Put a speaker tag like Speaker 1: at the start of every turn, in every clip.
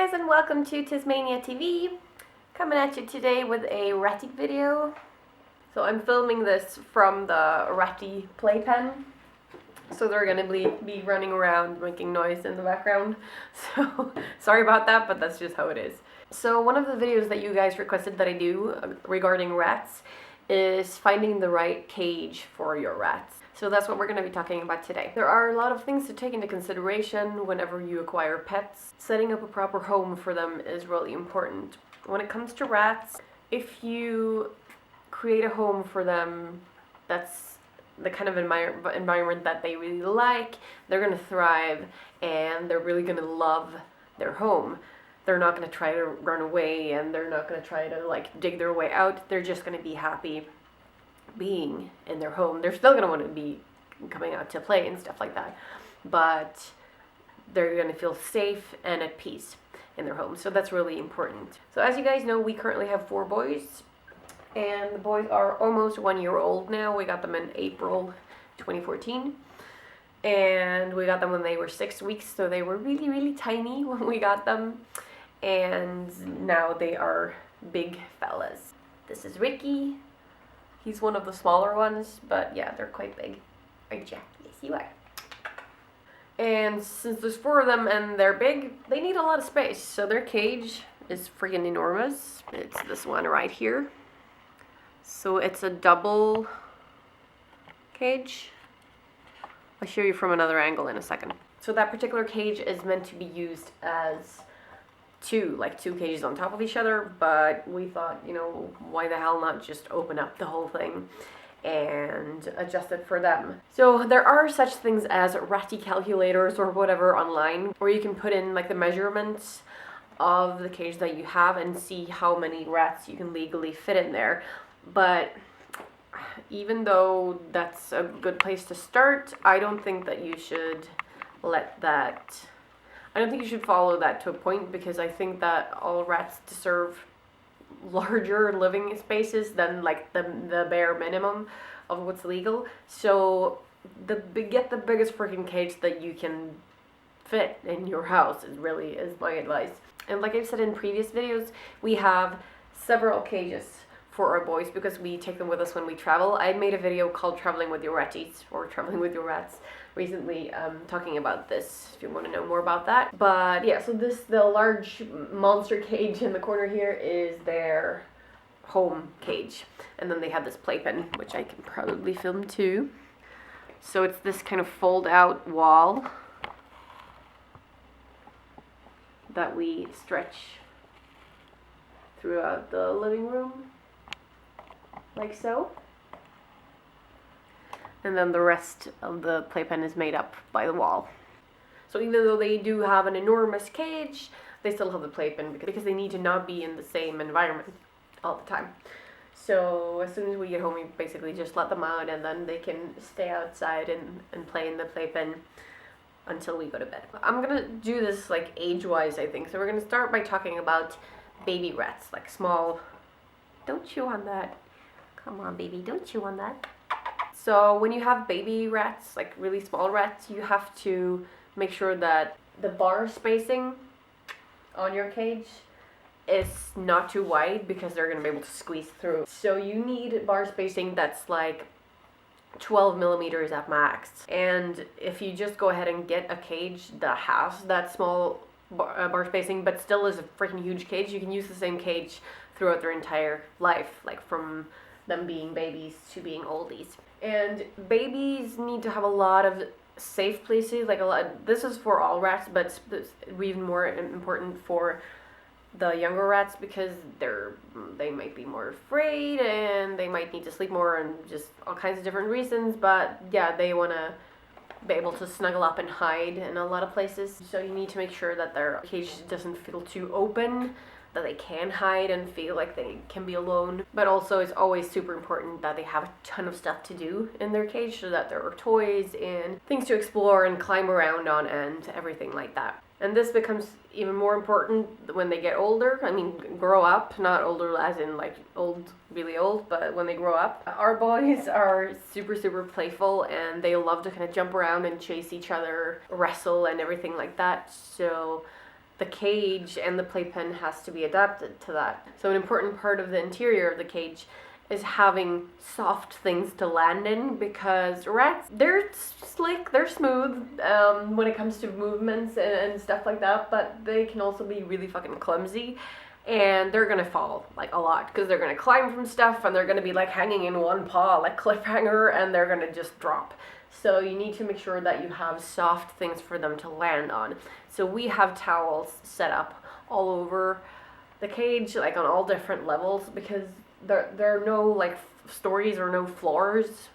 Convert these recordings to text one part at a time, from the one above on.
Speaker 1: guys, and welcome to Tasmania TV. Coming at you today with a ratty video. So I'm filming this from the ratty playpen. So they're gonna be running around making noise in the background. So sorry about that, but that's just how it is. So one of the videos that you guys requested that I do regarding rats is finding the right cage for your rats. So that's what we're going to be talking about today. There are a lot of things to take into consideration whenever you acquire pets. Setting up a proper home for them is really important. When it comes to rats, if you create a home for them that's the kind of environment that they really like, they're going to thrive and they're really going to love their home. They're not going to try to run away and they're not going to try to dig their way out. They're just going to be happy being in their home. They're still going to want to be coming out to play and stuff like that, but they're going to feel safe and at peace in their home. So that's really important. So as you guys know, we currently have 4 boys, and the boys are almost 1 year old now. We got them in April 2014, and we got them when they were 6 weeks, so they were really tiny when we got them, and now they are big fellas. This is Ricky. He's one of the smaller ones, but yeah, they're quite big. Right, Jack? Yes, you are. And since there's 4 of them and they're big, they need a lot of space. So their cage is freaking enormous. It's this one right here. So it's a double cage. I'll show you from another angle in a second. So that particular cage is meant to be used as two cages on top of each other, but we thought, why the hell not just open up the whole thing and adjust it for them. So there are such things as ratty calculators or whatever online, where you can put in the measurements of the cage that you have and see how many rats you can legally fit in there. But even though that's a good place to start, I don't think that you should I don't think you should follow that to a point, because I think that all rats deserve larger living spaces than the bare minimum of what's legal. So get the biggest freaking cage that you can fit in your house is my advice. And like I've said in previous videos, we have several cages for our boys because we take them with us when we travel. I made a video called Traveling with Your Ratties, or Traveling with Your Rats, recently, talking about this, if you want to know more about that. But yeah, so the large monster cage in the corner here is their home cage. And then they have this playpen, which I can probably film too. So it's this kind of fold out wall that we stretch throughout the living room, like so. And then the rest of the playpen is made up by the wall. So even though they do have an enormous cage, they still have the playpen because they need to not be in the same environment all the time. So as soon as we get home, we basically just let them out, and then they can stay outside and play in the playpen until we go to bed. I'm gonna do this age-wise, I think. So we're gonna start by talking about baby rats, small. Don't chew on that. Come on, baby, don't chew on that. So when you have baby rats, really small rats, you have to make sure that the bar spacing on your cage is not too wide, because they're going to be able to squeeze through. So you need bar spacing that's 12 millimeters at max. And if you just go ahead and get a cage that has that small bar spacing but still is a freaking huge cage, you can use the same cage throughout their entire life, from them being babies to being oldies. And babies need to have a lot of safe places, this is for all rats, but it's even more important for the younger rats, because they might be more afraid and they might need to sleep more and just all kinds of different reasons. But yeah, they want to be able to snuggle up and hide in a lot of places. So you need to make sure that their cage doesn't feel too open, that they can hide and feel like they can be alone. But also it's always super important that they have a ton of stuff to do in their cage, so that there are toys and things to explore and climb around on and everything like that. And this becomes even more important when they get older. I mean, grow up, not older as in old, really old, but when they grow up. Our boys are super playful, and they love to kind of jump around and chase each other, wrestle and everything like that. So the cage and the playpen has to be adapted to that. So an important part of the interior of the cage is having soft things to land in, because rats, they're slick, they're smooth when it comes to movements and stuff like that, but they can also be really fucking clumsy, and they're gonna fall like a lot because they're gonna climb from stuff and they're gonna be like hanging in one paw like cliffhanger, and they're gonna just drop. So you need to make sure that you have soft things for them to land on. So we have towels set up all over the cage, like on all different levels, because there are no like stories or no floors,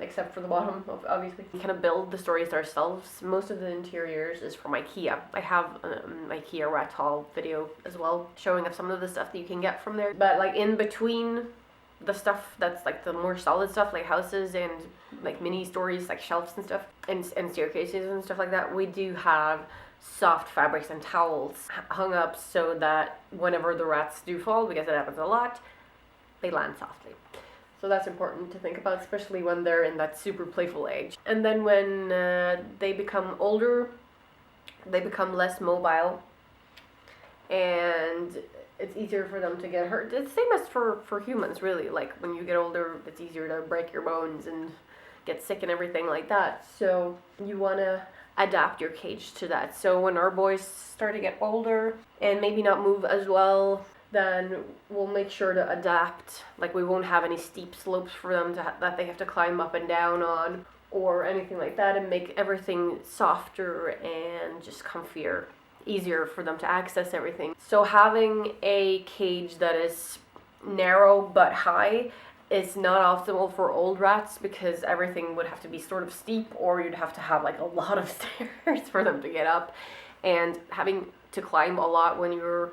Speaker 1: except for the bottom, obviously. We kind of build the stories ourselves. Most of the interiors is from IKEA. I have an IKEA rat haul video as well, showing of some of the stuff that you can get from there. But like in between the stuff that's like the more solid stuff, like houses and like mini stories, like shelves and stuff, and staircases and stuff like that, we do have soft fabrics and towels hung up so that whenever the rats do fall, because it happens a lot, they land softly. So that's important to think about, especially when they're in that super playful age. And then when they become older, they become less mobile, and it's easier for them to get hurt. It's the same as for humans, really. Like when you get older, it's easier to break your bones and get sick and everything like that. So you want to adapt your cage to that. So when our boys start to get older and maybe not move as well, then we'll make sure to adapt. Like we won't have any steep slopes for them that they have to climb up and down on or anything like that, and make everything softer and just comfier, easier for them to access everything. So having a cage that is narrow but high is not optimal for old rats, because everything would have to be sort of steep, or you'd have to have like a lot of stairs for them to get up, and having to climb a lot when you're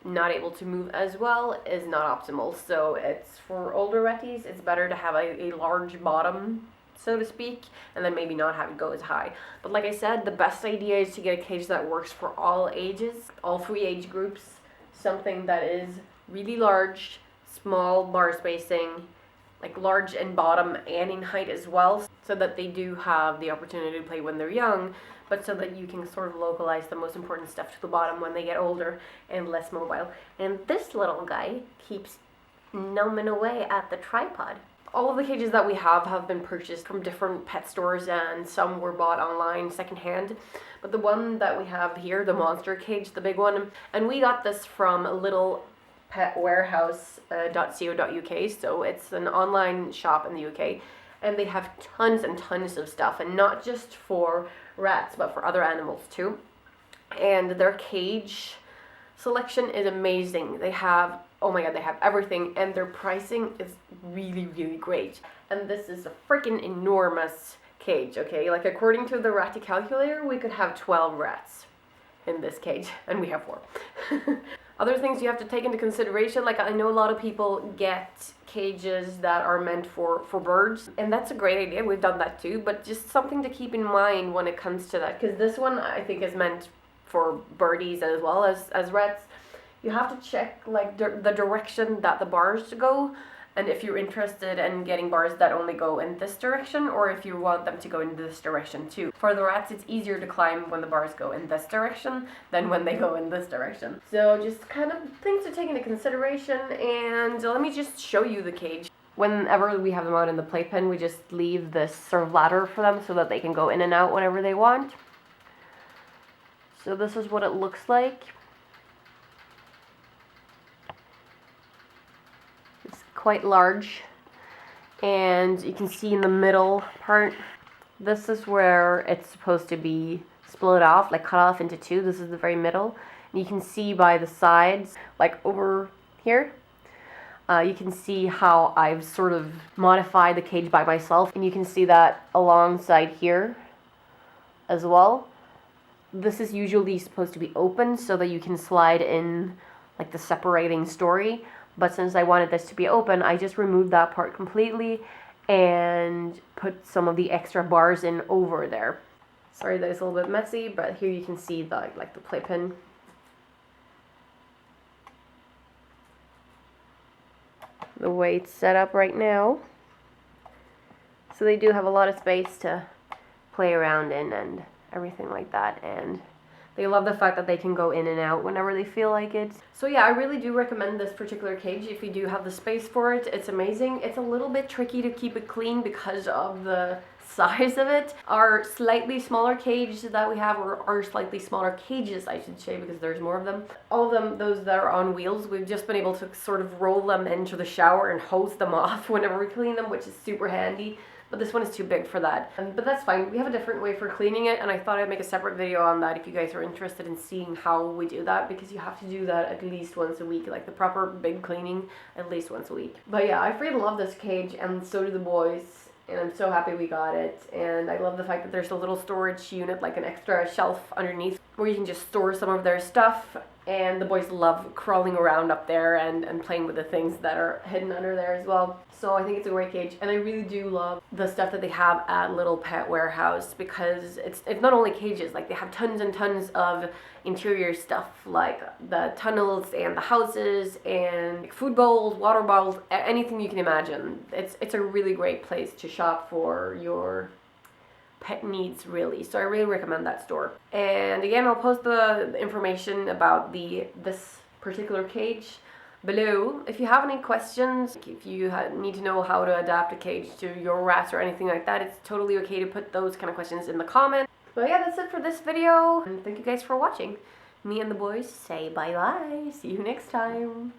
Speaker 1: not able to move as well is not optimal. So it's for older ratties, it's better to have a large bottom, so to speak, and then maybe not have it go as high. But like I said, the best idea is to get a cage that works for all ages, all 3 age groups, something that is really large, small bar spacing, like large in bottom and in height as well, so that they do have the opportunity to play when they're young, but so that you can sort of localize the most important stuff to the bottom when they get older and less mobile. And this little guy keeps numbing away at the tripod. All of the cages that we have been purchased from different pet stores, and some were bought online secondhand. But the one that we have here, the monster cage, the big one, and we got this from littlepetwarehouse.co.uk, so it's an online shop in the UK, and they have tons and tons of stuff, and not just for rats, but for other animals too. And their cage selection is amazing. They have, oh my god, they have everything, and their pricing is really, really great. And this is a freaking enormous cage, okay? Like according to the ratty calculator, we could have 12 rats in this cage, and we have 4. Other things you have to take into consideration, like I know a lot of people get cages that are meant for birds, and that's a great idea. We've done that too, but just something to keep in mind when it comes to that, because this one I think is meant for birdies as well as rats. You have to check like the direction that the bars go, and if you're interested in getting bars that only go in this direction, or if you want them to go in this direction too. For the rats, it's easier to climb when the bars go in this direction than when they go in this direction. So just kind of things to take into consideration, and let me just show you the cage. Whenever we have them out in the playpen, we just leave this sort of ladder for them so that they can go in and out whenever they want. So this is what it looks like. Quite large, and you can see in the middle part, this is where it's supposed to be split off, like cut off into 2. This is the very middle, and you can see by the sides, like over here, you can see how I've sort of modified the cage by myself, and you can see that alongside here as well. This is usually supposed to be open so that you can slide in like the separating story. But since I wanted this to be open, I just removed that part completely and put some of the extra bars in over there. Sorry that it's a little bit messy, but here you can see the playpen. The way it's set up right now. So they do have a lot of space to play around in and everything like that, and They love the fact that they can go in and out whenever they feel like it. So yeah, I really do recommend this particular cage if you do have the space for it. It's amazing. It's a little bit tricky to keep it clean because of the size of it. Our slightly smaller cage that we have, or our slightly smaller cages I should say, because there's more of them. All of them, those that are on wheels, we've just been able to sort of roll them into the shower and hose them off whenever we clean them, which is super handy. But this one is too big for that. But that's fine. We have a different way for cleaning it, and I thought I'd make a separate video on that if you guys are interested in seeing how we do that, because you have to do that at least once a week, like the proper big cleaning at least once a week. But yeah, I freaking love this cage, and so do the boys. And I'm so happy we got it, and I love the fact that there's a little storage unit, like an extra shelf underneath where you can just store some of their stuff, and the boys love crawling around up there and playing with the things that are hidden under there as well. So I think it's a great cage, and I really do love the stuff that they have at Little Pet Warehouse, because it's not only cages, like they have tons and tons of interior stuff, like the tunnels and the houses and food bowls, water bottles, anything you can imagine. It's a really great place to shop for your pet needs, really. So I really recommend that store. And again, I'll post the information about this particular cage below. If you have any questions, if you need to know how to adapt a cage to your rats or anything like that, it's totally okay to put those kind of questions in the comments. But yeah, that's it for this video, and thank you guys for watching. Me and the boys say bye bye. See you next time.